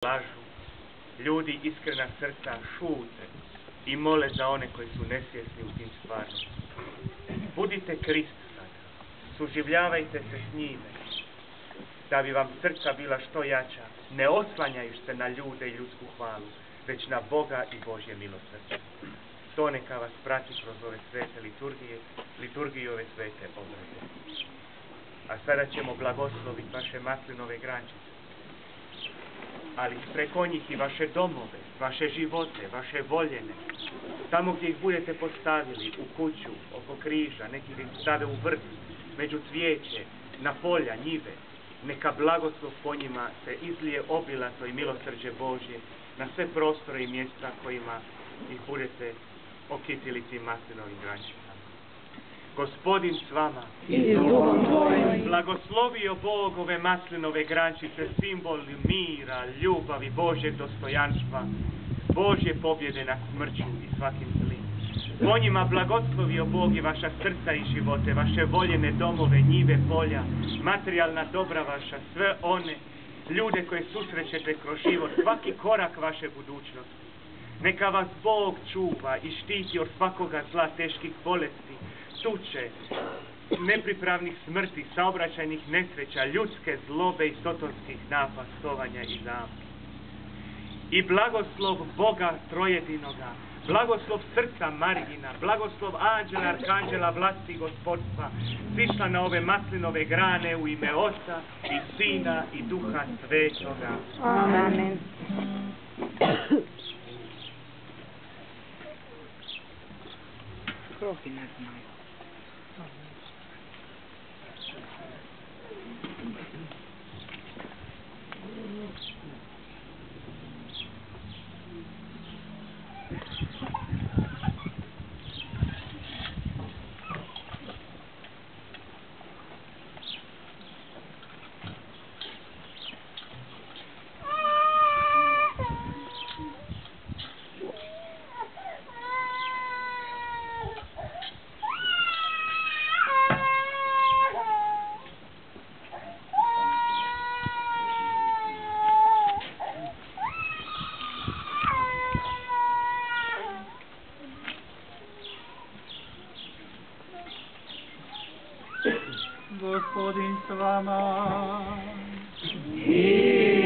lažu, ljudi iskrena srca šute i mole za one koji su nesvjesni u tim stvarnostima. Budite Krist sada, suživljavajte se s njime, da bi vam srca bila što jača, ne oslanjajući se na ljude i ljudsku hvalu, već na Boga i Božje milosrđe. To neka vas prati kroz ove svete liturgije ove svete obrede. A sada ćemo blagosloviti vaše maslinove grančice, ali preko njih i vaše domove, vaše živote, vaše voljene, tamo gdje ih budete postavili, u kuću, oko križa, neki da ih stave u vrt, među cvijeće, na polja, njive, neka blagoslov po njima se izlije obilato i milosrđe Božje na sve prostore i mjesta kojima ih budete okitili tim maslinovim grančicama. Gospodin s vama, i s duhom tvojim. Blagoslovio Bog ove maslinove grančice, simbol mira, ljubavi, Božjeg dostojanstva, Božje pobjede nad smrću i svakim zlim. Po njima blagoslovio Bog i vaša srca i živote, vaše voljene domove, njive, polja, materijalna dobra vaša, sve one ljude koje susrećete kroz život, svaki korak vaše budućnosti. Neka vas Bog čuva i štiti od svakoga zla, teških bolesti, tuče, nepripravnih smrti, saobraćajnih nesreća, ljudske zlobe i sotonskih napastovanja i zamki. I blagoslov Boga trojedinoga, blagoslov srca Margina, blagoslov anđela, arkanđela, vlasti i gospodstva, sišla na ove maslinove grane u ime Oca i Sina i Duha Svetoga. Amen. Kroki ne znaju. Gospodin s vama. I